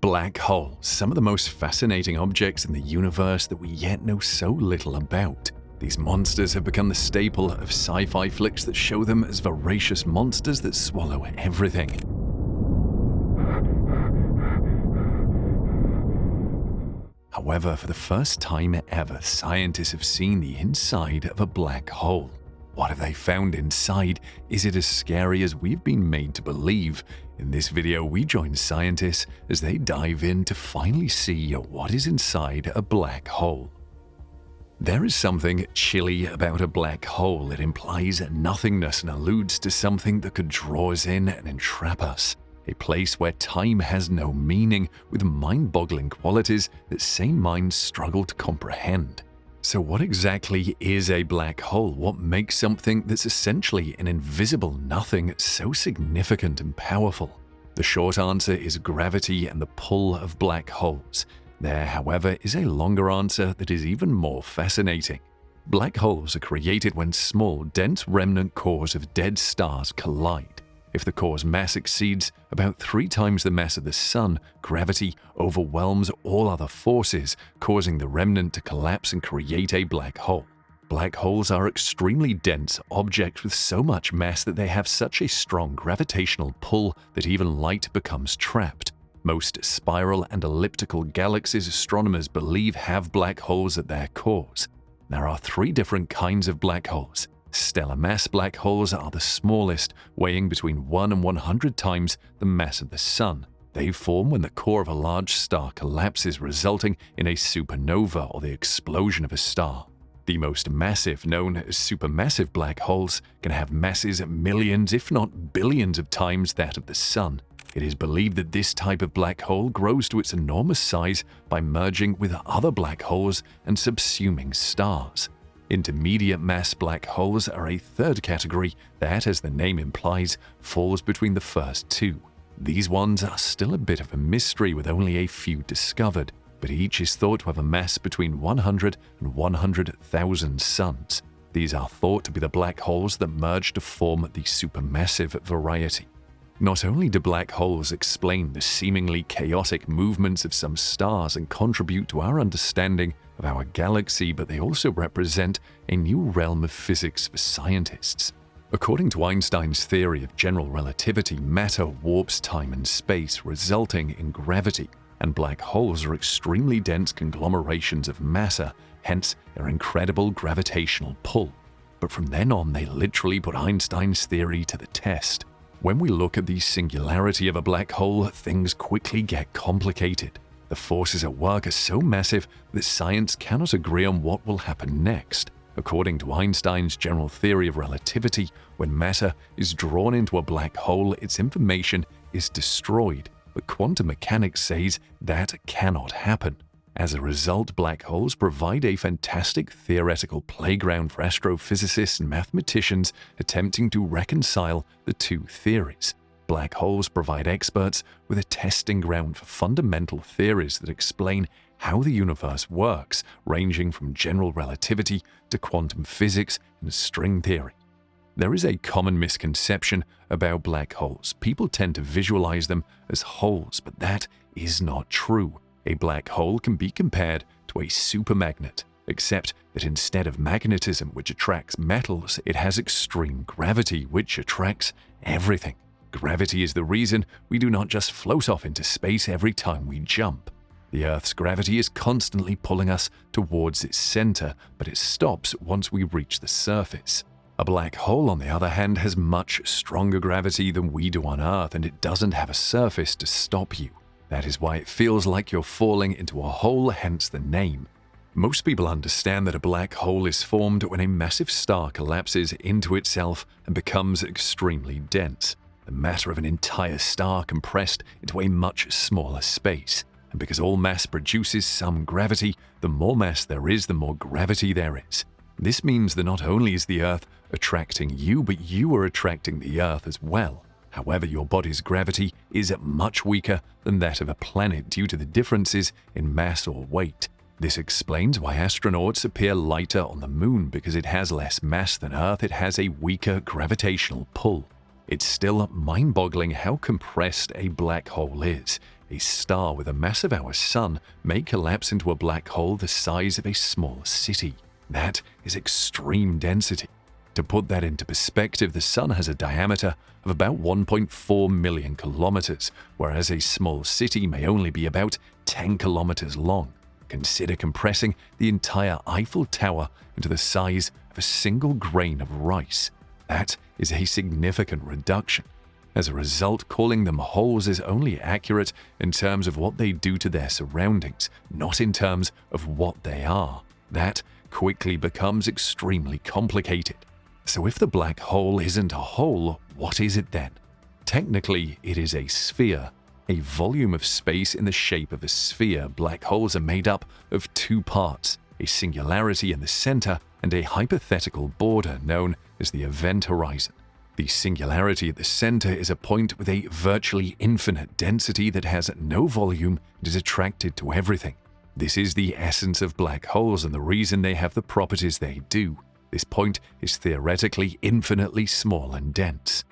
Black holes, some of the most fascinating objects in the universe that we yet know so little about. These monsters have become the staple of sci-fi flicks that show them as voracious monsters that swallow everything. However, for the first time ever, scientists have seen the inside of a black hole. What have they found inside? Is it as scary as we've been made to believe? In this video, we join scientists as they dive in to finally see what is inside a black hole. There is something chilly about a black hole. It implies nothingness and alludes to something that could draw us in and entrap us. A place where time has no meaning, with mind-boggling qualities that sane minds struggle to comprehend. So what exactly is a black hole? What makes something that's essentially an invisible nothing so significant and powerful? The short answer is gravity and the pull of black holes. There, however, is a longer answer that is even more fascinating. Black holes are created when small, dense remnant cores of dead stars collide. If the core's mass exceeds about 3 times the mass of the Sun, gravity overwhelms all other forces, causing the remnant to collapse and create a black hole. Black holes are extremely dense objects with so much mass that they have such a strong gravitational pull that even light becomes trapped. Most spiral and elliptical galaxies astronomers believe have black holes at their cores. There are 3 different kinds of black holes. Stellar mass black holes are the smallest, weighing between 1 and 100 times the mass of the Sun. They form when the core of a large star collapses, resulting in a supernova or the explosion of a star. The most massive, known as supermassive black holes, can have masses millions, if not billions of times that of the Sun. It is believed that this type of black hole grows to its enormous size by merging with other black holes and subsuming stars. Intermediate mass black holes are a third category that, as the name implies, falls between the first 2. These ones are still a bit of a mystery, with only a few discovered, but each is thought to have a mass between 100 and 100,000 suns. These are thought to be the black holes that merge to form the supermassive variety. Not only do black holes explain the seemingly chaotic movements of some stars and contribute to our understanding of our galaxy, but they also represent a new realm of physics for scientists. According to Einstein's theory of general relativity, matter warps time and space, resulting in gravity, and black holes are extremely dense conglomerations of matter, hence their incredible gravitational pull. But from then on, they literally put Einstein's theory to the test. When we look at the singularity of a black hole, things quickly get complicated. The forces at work are so massive that science cannot agree on what will happen next. According to Einstein's general theory of relativity, when matter is drawn into a black hole, its information is destroyed, but quantum mechanics says that cannot happen. As a result, black holes provide a fantastic theoretical playground for astrophysicists and mathematicians attempting to reconcile the 2 theories. Black holes provide experts with a testing ground for fundamental theories that explain how the universe works, ranging from general relativity to quantum physics and string theory. There is a common misconception about black holes. People tend to visualize them as holes, but that is not true. A black hole can be compared to a supermagnet, except that instead of magnetism, which attracts metals, it has extreme gravity, which attracts everything. Gravity is the reason we do not just float off into space every time we jump. The Earth's gravity is constantly pulling us towards its center, but it stops once we reach the surface. A black hole, on the other hand, has much stronger gravity than we do on Earth, and it doesn't have a surface to stop you. That is why it feels like you're falling into a hole, hence the name. Most people understand that a black hole is formed when a massive star collapses into itself and becomes extremely dense. The matter of an entire star compressed into a much smaller space. And because all mass produces some gravity, the more mass there is, the more gravity there is. This means that not only is the Earth attracting you, but you are attracting the Earth as well. However, your body's gravity is much weaker than that of a planet due to the differences in mass or weight. This explains why astronauts appear lighter on the Moon, because it has less mass than Earth. It has a weaker gravitational pull. It's still mind-boggling how compressed a black hole is. a star with a mass of our Sun may collapse into a black hole the size of a small city. That is extreme density. To put that into perspective, the Sun has a diameter of about 1.4 million kilometers, whereas a small city may only be about 10 kilometers long. Consider compressing the entire Eiffel Tower into the size of a single grain of rice. That is a significant reduction. As a result, calling them holes is only accurate in terms of what they do to their surroundings, not in terms of what they are. That quickly becomes extremely complicated. So if the black hole isn't a hole, what is it then? Technically, it is a sphere. A volume of space in the shape of a sphere. Black holes are made up of two parts, a singularity in the center and a hypothetical border known as the event horizon. The singularity at the center is a point with a virtually infinite density that has no volume and is attracted to everything. This is the essence of black holes and the reason they have the properties they do. This point is theoretically infinitely small and dense.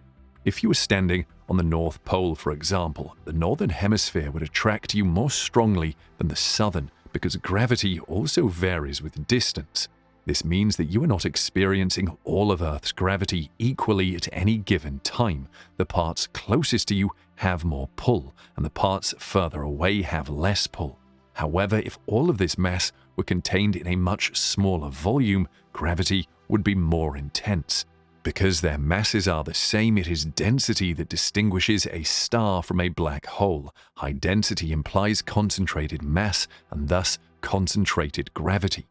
If you were standing on the North Pole, for example, the northern hemisphere would attract you more strongly than the southern because gravity also varies with distance. This means that you are not experiencing all of Earth's gravity equally at any given time. The parts closest to you have more pull, and the parts further away have less pull. However, if all of this mass were contained in a much smaller volume, gravity would be more intense. Because their masses are the same, it is density that distinguishes a star from a black hole. High density implies concentrated mass and thus concentrated gravity.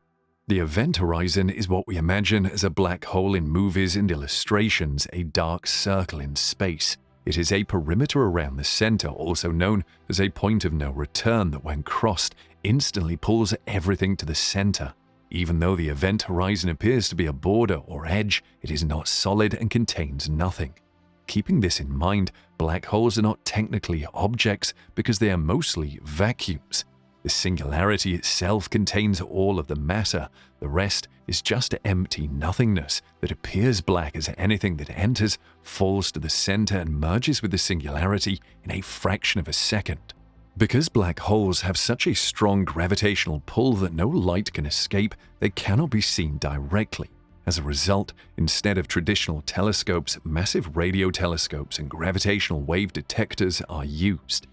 The event horizon is what we imagine as a black hole in movies and illustrations, a dark circle in space. It is a perimeter around the center, also known as a point of no return that when crossed, instantly pulls everything to the center. Even though the event horizon appears to be a border or edge, it is not solid and contains nothing. Keeping this in mind, black holes are not technically objects because they are mostly vacuums. The singularity itself contains all of the matter. The rest is just empty nothingness that appears black as anything that enters, falls to the center, and merges with the singularity in a fraction of a second. Because black holes have such a strong gravitational pull that no light can escape, they cannot be seen directly. As a result, instead of traditional telescopes, massive radio telescopes and gravitational wave detectors are used.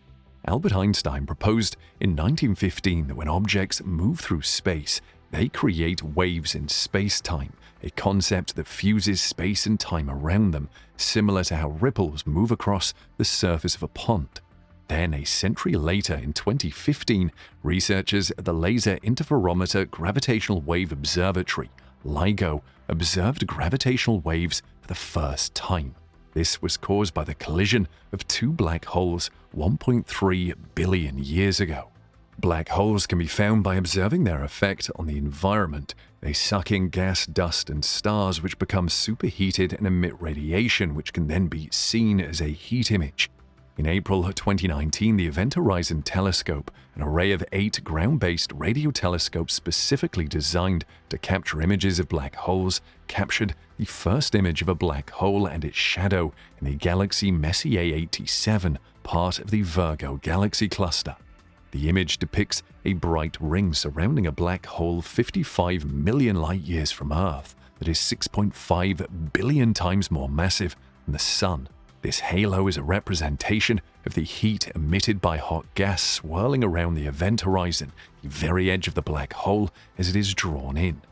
Albert Einstein proposed in 1915 that when objects move through space, they create waves in space-time, a concept that fuses space and time around them, similar to how ripples move across the surface of a pond. Then, a century later, in 2015, researchers at the Laser Interferometer Gravitational Wave Observatory, LIGO, observed gravitational waves for the first time. This was caused by the collision of two black holes 1.3 billion years ago. Black holes can be found by observing their effect on the environment. They suck in gas, dust, and stars which become superheated and emit radiation which can then be seen as a heat image. In April 2019, the Event Horizon Telescope, an array of 8 ground-based radio telescopes specifically designed to capture images of black holes, captured the first image of a black hole and its shadow in the galaxy Messier 87, part of the Virgo galaxy cluster. The image depicts a bright ring surrounding a black hole 55 million light-years from Earth that is 6.5 billion times more massive than the Sun. This halo is a representation of the heat emitted by hot gas swirling around the event horizon, the very edge of the black hole as it is drawn in.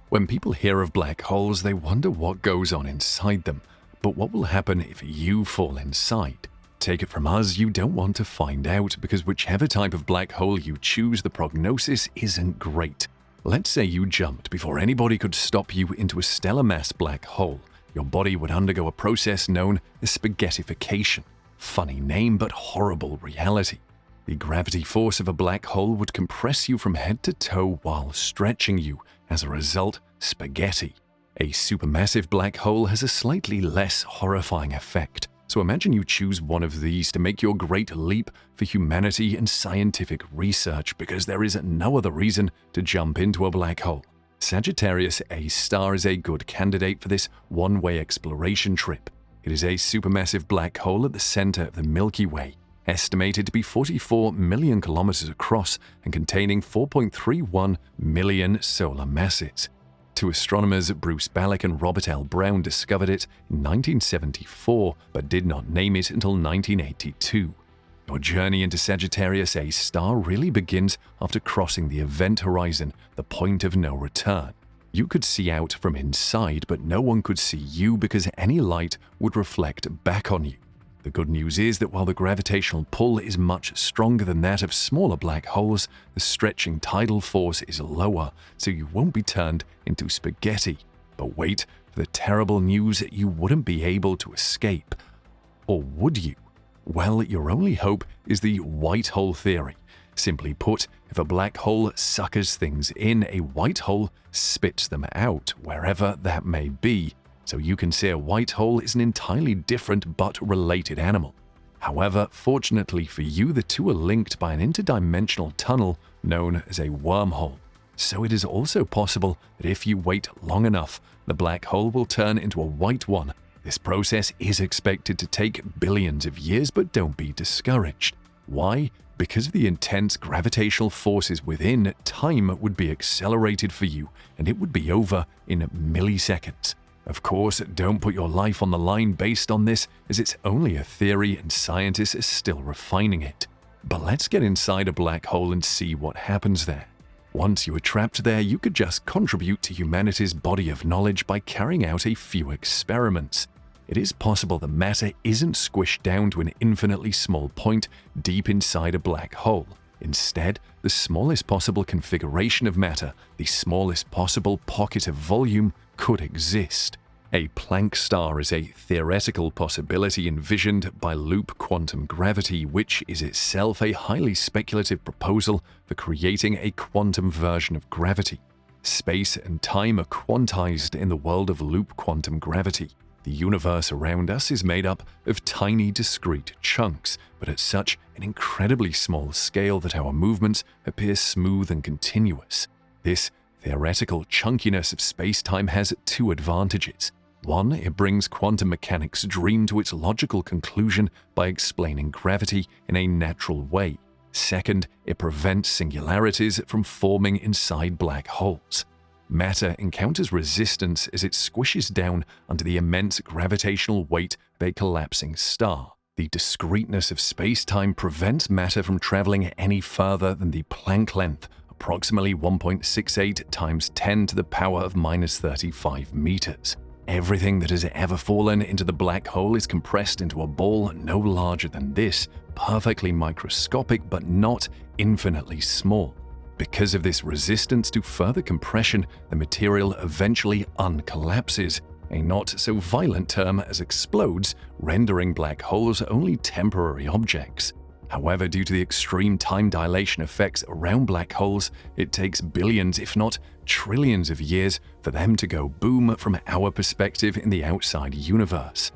When people hear of black holes, they wonder what goes on inside them. But what will happen if you fall inside? Take it from us, you don't want to find out because whichever type of black hole you choose, the prognosis isn't great. Let's say you jumped before anybody could stop you into a stellar mass black hole. Your body would undergo a process known as spaghettification. Funny name, but horrible reality. The gravity force of a black hole would compress you from head to toe while stretching you. As a result, spaghetti. A supermassive black hole has a slightly less horrifying effect. So imagine you choose one of these to make your great leap for humanity and scientific research because there is no other reason to jump into a black hole. Sagittarius A star is a good candidate for this one-way exploration trip. It is a supermassive black hole at the center of the Milky Way. estimated to be 44 million kilometers across and containing 4.31 million solar masses. Two astronomers, Bruce Ballack and Robert L. Brown, discovered it in 1974 but did not name it until 1982. Your journey into Sagittarius A star really begins after crossing the event horizon, the point of no return. You could see out from inside, but no one could see you because any light would reflect back on you. The good news is that while the gravitational pull is much stronger than that of smaller black holes, the stretching tidal force is lower, so you won't be turned into spaghetti. But wait for the terrible news: you wouldn't be able to escape. Or would you? Well, your only hope is the white hole theory. Simply put, if a black hole suckers things in, a white hole spits them out, wherever that may be. So you can say a white hole is an entirely different but related animal. However, fortunately for you, the two are linked by an interdimensional tunnel known as a wormhole. So it is also possible that if you wait long enough, the black hole will turn into a white one. This process is expected to take billions of years, but don't be discouraged. Why? Because of the intense gravitational forces within, time would be accelerated for you, and it would be over in milliseconds. Of course, don't put your life on the line based on this, as it's only a theory and scientists are still refining it. But let's get inside a black hole and see what happens there. Once you are trapped there, you could just contribute to humanity's body of knowledge by carrying out a few experiments. It is possible that matter isn't squished down to an infinitely small point deep inside a black hole. Instead, the smallest possible configuration of matter, the smallest possible pocket of volume, could exist. A Planck star is a theoretical possibility envisioned by loop quantum gravity, which is itself a highly speculative proposal for creating a quantum version of gravity. Space and time are quantized in the world of loop quantum gravity. The universe around us is made up of tiny, discrete chunks, but at such an incredibly small scale that our movements appear smooth and continuous. This theoretical chunkiness of space-time has two advantages. One, it brings quantum mechanics' dream to its logical conclusion by explaining gravity in a natural way. Second, it prevents singularities from forming inside black holes. Matter encounters resistance as it squishes down under the immense gravitational weight of a collapsing star. The discreteness of space-time prevents matter from traveling any further than the Planck length, approximately 1.68 times 10 to the power of minus 35 meters. Everything that has ever fallen into the black hole is compressed into a ball no larger than this, perfectly microscopic but not infinitely small. Because of this resistance to further compression, the material eventually uncollapses, a not so violent term as explodes, rendering black holes only temporary objects. However, due to the extreme time dilation effects around black holes, it takes billions, if not trillions of years for them to go boom from our perspective in the outside universe.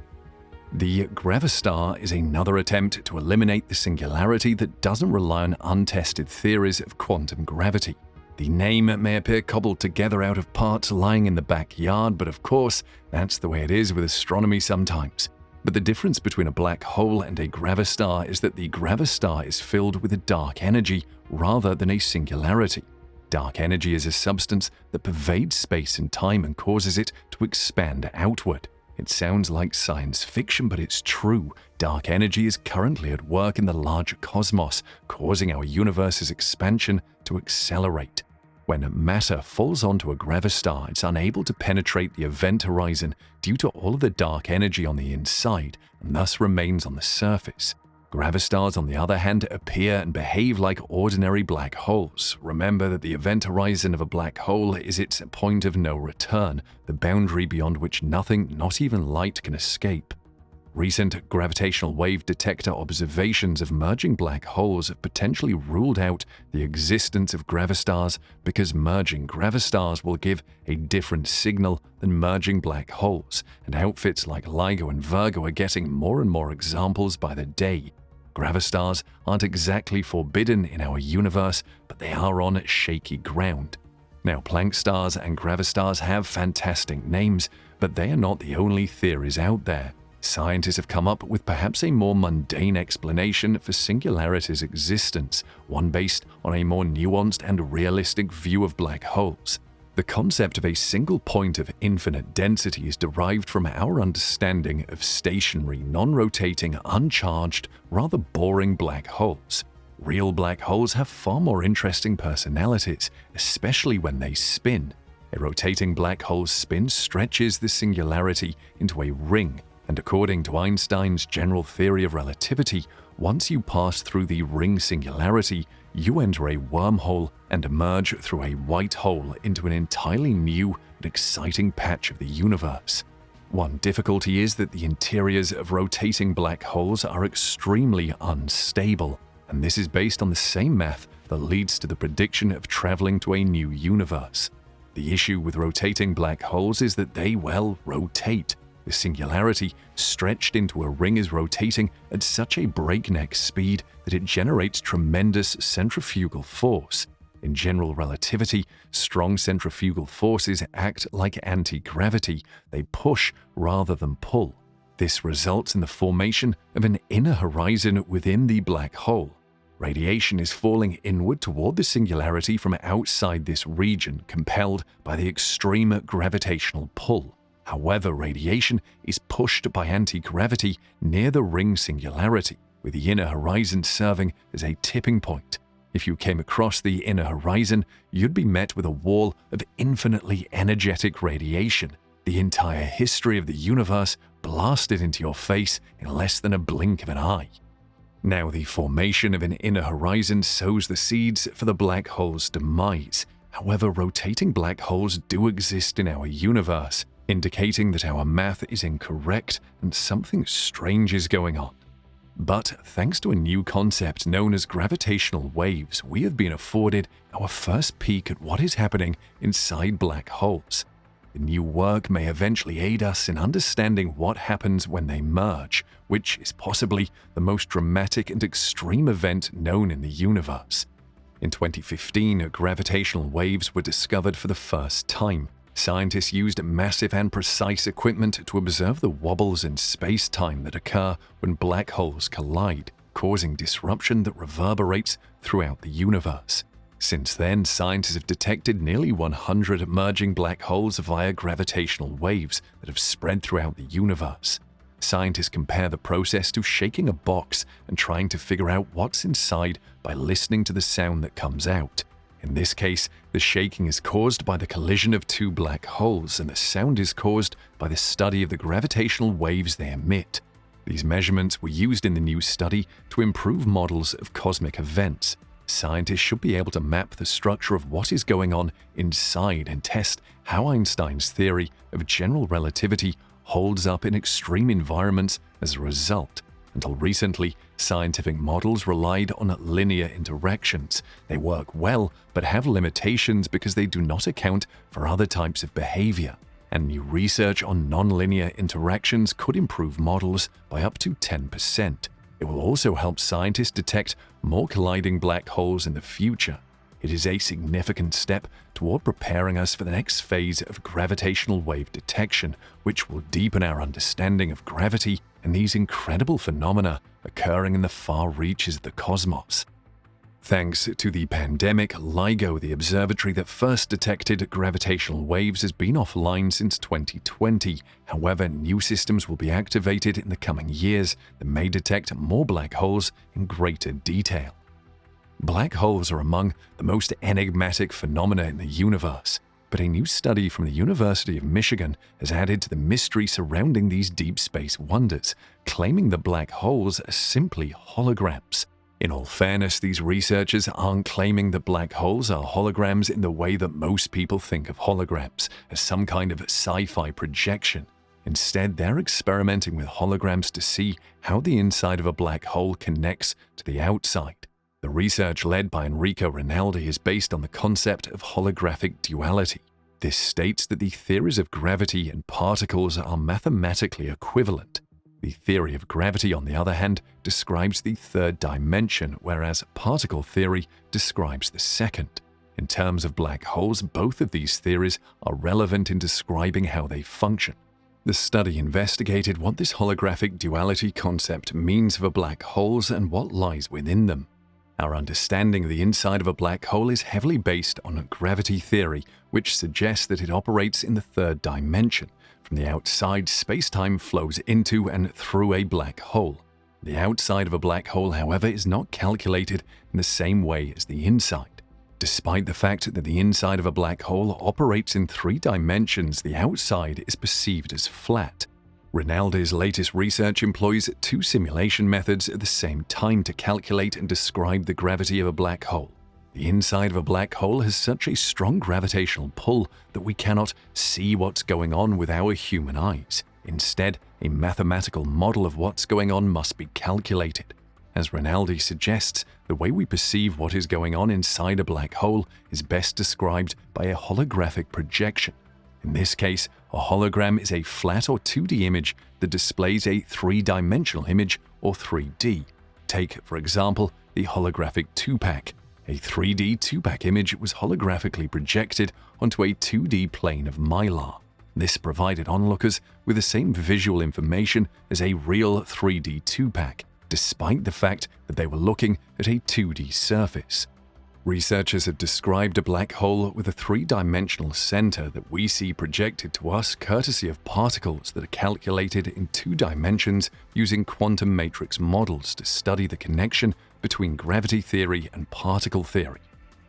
The gravistar is another attempt to eliminate the singularity that doesn't rely on untested theories of quantum gravity. The name may appear cobbled together out of parts lying in the backyard, but of course, that's the way it is with astronomy sometimes. But the difference between a black hole and a gravistar is that the gravistar is filled with a dark energy rather than a singularity. Dark energy is a substance that pervades space and time and causes it to expand outward. It sounds like science fiction, but it's true. Dark energy is currently at work in the larger cosmos, causing our universe's expansion to accelerate. When matter falls onto a gravistar, it's unable to penetrate the event horizon due to all of the dark energy on the inside, and thus remains on the surface. Gravistars, on the other hand, appear and behave like ordinary black holes. Remember that the event horizon of a black hole is its point of no return, the boundary beyond which nothing, not even light, can escape. Recent gravitational wave detector observations of merging black holes have potentially ruled out the existence of gravistars because merging gravistars will give a different signal than merging black holes, and outfits like LIGO and Virgo are getting more and more examples by the day. Gravistars aren't exactly forbidden in our universe, but they are on shaky ground. Now, Planck stars and gravistars have fantastic names, but they are not the only theories out there. Scientists have come up with perhaps a more mundane explanation for singularity's existence, one based on a more nuanced and realistic view of black holes. The concept of a single point of infinite density is derived from our understanding of stationary, non-rotating, uncharged, rather boring black holes. Real black holes have far more interesting personalities, especially when they spin. A rotating black hole's spin stretches the singularity into a ring, and according to Einstein's general theory of relativity, once you pass through the ring singularity, you enter a wormhole and emerge through a white hole into an entirely new and exciting patch of the universe. One difficulty is that the interiors of rotating black holes are extremely unstable, and this is based on the same math that leads to the prediction of traveling to a new universe. The issue with rotating black holes is that they, rotate. The singularity stretched into a ring is rotating at such a breakneck speed that it generates tremendous centrifugal force. In general relativity, strong centrifugal forces act like anti-gravity. They push rather than pull. This results in the formation of an inner horizon within the black hole. Radiation is falling inward toward the singularity from outside this region, compelled by the extreme gravitational pull. However, radiation is pushed by anti-gravity near the ring singularity, with the inner horizon serving as a tipping point. If you came across the inner horizon, you'd be met with a wall of infinitely energetic radiation, the entire history of the universe blasted into your face in less than a blink of an eye. Now, the formation of an inner horizon sows the seeds for the black hole's demise. However, rotating black holes do exist in our universe, indicating that our math is incorrect and something strange is going on. But thanks to a new concept known as gravitational waves, we have been afforded our first peek at what is happening inside black holes. The new work may eventually aid us in understanding what happens when they merge, which is possibly the most dramatic and extreme event known in the universe. In 2015, gravitational waves were discovered for the first time. Scientists used massive and precise equipment to observe the wobbles in space-time that occur when black holes collide, causing disruption that reverberates throughout the universe. Since then, scientists have detected nearly 100 emerging black holes via gravitational waves that have spread throughout the universe. Scientists compare the process to shaking a box and trying to figure out what's inside by listening to the sound that comes out. In this case, the shaking is caused by the collision of two black holes, and the sound is caused by the study of the gravitational waves they emit. These measurements were used in the new study to improve models of cosmic events. Scientists should be able to map the structure of what is going on inside and test how Einstein's theory of general relativity holds up in extreme environments as a result. Until recently, scientific models relied on linear interactions. They work well, but have limitations because they do not account for other types of behavior. And new research on nonlinear interactions could improve models by up to 10%. It will also help scientists detect more colliding black holes in the future. It is a significant step toward preparing us for the next phase of gravitational wave detection, which will deepen our understanding of gravity and these incredible phenomena occurring in the far reaches of the cosmos. Thanks to the pandemic, LIGO, the observatory that first detected gravitational waves, has been offline since 2020. However, new systems will be activated in the coming years that may detect more black holes in greater detail. Black holes are among the most enigmatic phenomena in the universe, but a new study from the University of Michigan has added to the mystery surrounding these deep space wonders, claiming that black holes are simply holograms. In all fairness, these researchers aren't claiming that black holes are holograms in the way that most people think of holograms, as some kind of sci-fi projection. Instead, they're experimenting with holograms to see how the inside of a black hole connects to the outside. The research led by Enrico Rinaldi is based on the concept of holographic duality. This states that the theories of gravity and particles are mathematically equivalent. The theory of gravity, on the other hand, describes the third dimension, whereas particle theory describes the second. In terms of black holes, both of these theories are relevant in describing how they function. The study investigated what this holographic duality concept means for black holes and what lies within them. Our understanding of the inside of a black hole is heavily based on gravity theory, which suggests that it operates in the third dimension. From the outside, space-time flows into and through a black hole. The outside of a black hole, however, is not calculated in the same way as the inside. Despite the fact that the inside of a black hole operates in 3 dimensions, the outside is perceived as flat. Rinaldi's latest research employs 2 simulation methods at the same time to calculate and describe the gravity of a black hole. The inside of a black hole has such a strong gravitational pull that we cannot see what's going on with our human eyes. Instead, a mathematical model of what's going on must be calculated. As Rinaldi suggests, the way we perceive what is going on inside a black hole is best described by a holographic projection. In this case, a hologram is a flat or 2D image that displays a 3-dimensional image or 3D. Take, for example, the holographic 2-pack. A 3D 2-pack image was holographically projected onto a 2D plane of mylar. This provided onlookers with the same visual information as a real 3D 2-pack, despite the fact that they were looking at a 2D surface. Researchers have described a black hole with a 3-dimensional center that we see projected to us courtesy of particles that are calculated in 2 dimensions using quantum matrix models to study the connection between gravity theory and particle theory.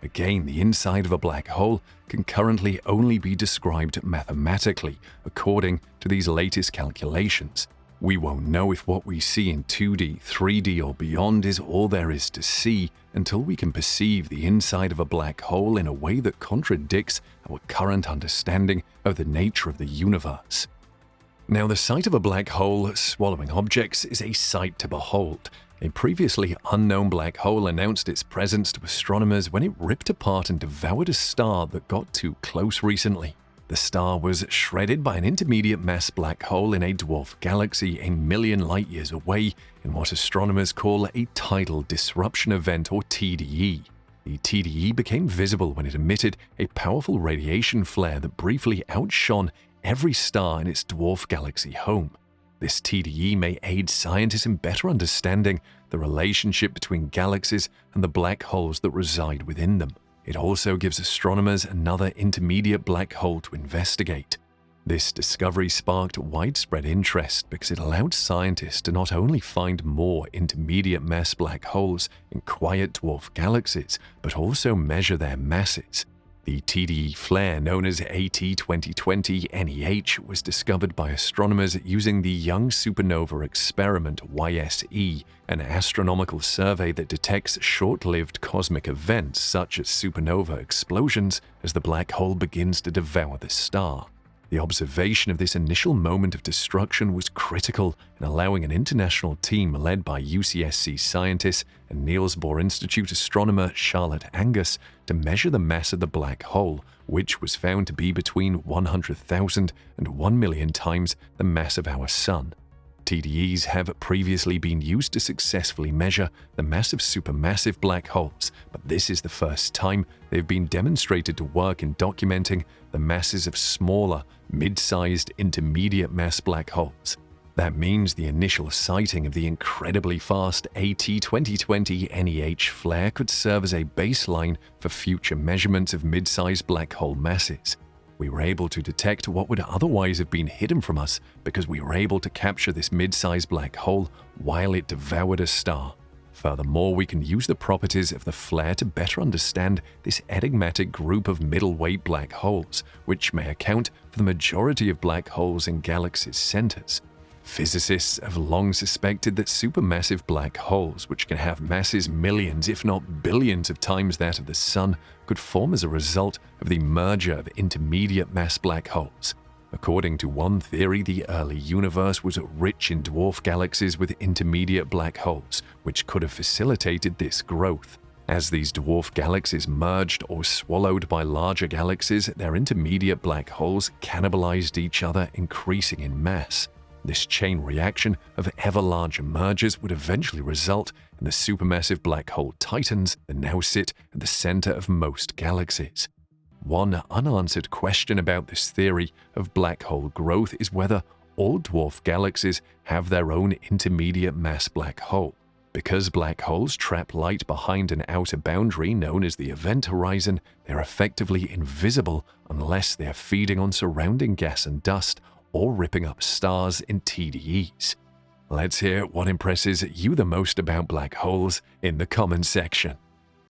Again, the inside of a black hole can currently only be described mathematically according to these latest calculations. We won't know if what we see in 2D, 3D, or beyond is all there is to see until we can perceive the inside of a black hole in a way that contradicts our current understanding of the nature of the universe. Now, the sight of a black hole swallowing objects is a sight to behold. A previously unknown black hole announced its presence to astronomers when it ripped apart and devoured a star that got too close recently. The star was shredded by an intermediate mass black hole in a dwarf galaxy a million light-years away in what astronomers call a tidal disruption event, or TDE. The TDE became visible when it emitted a powerful radiation flare that briefly outshone every star in its dwarf galaxy home. This TDE may aid scientists in better understanding the relationship between galaxies and the black holes that reside within them. It also gives astronomers another intermediate black hole to investigate. This discovery sparked widespread interest because it allowed scientists to not only find more intermediate mass black holes in quiet dwarf galaxies, but also measure their masses. The TDE flare, known as AT2020-NEH, was discovered by astronomers using the Young Supernova Experiment YSE, an astronomical survey that detects short-lived cosmic events such as supernova explosions as the black hole begins to devour the star. The observation of this initial moment of destruction was critical in allowing an international team led by UCSC scientists and Niels Bohr Institute astronomer Charlotte Angus to measure the mass of the black hole, which was found to be between 100,000 and 1 million times the mass of our Sun. TDEs have previously been used to successfully measure the mass of supermassive black holes, but this is the first time they've been demonstrated to work in documenting the masses of smaller, mid-sized, intermediate mass black holes. That means the initial sighting of the incredibly fast AT2020-NEH flare could serve as a baseline for future measurements of mid-sized black hole masses. We were able to detect what would otherwise have been hidden from us because we were able to capture this mid-sized black hole while it devoured a star. Furthermore, we can use the properties of the flare to better understand this enigmatic group of middleweight black holes, which may account for the majority of black holes in galaxies' centers. Physicists have long suspected that supermassive black holes, which can have masses millions if not billions of times that of the Sun, could form as a result of the merger of intermediate mass black holes. According to one theory, the early universe was rich in dwarf galaxies with intermediate black holes, which could have facilitated this growth. As these dwarf galaxies merged or swallowed by larger galaxies, their intermediate black holes cannibalized each other, increasing in mass. This chain reaction of ever larger mergers would eventually result in the supermassive black hole titans that now sit at the center of most galaxies. One unanswered question about this theory of black hole growth is whether All dwarf galaxies have their own intermediate mass black hole. Because black holes trap light behind an outer boundary known as the event horizon, they're effectively invisible unless they're feeding on surrounding gas and dust or ripping up stars in TDEs. Let's hear what impresses you the most about black holes in the comments section.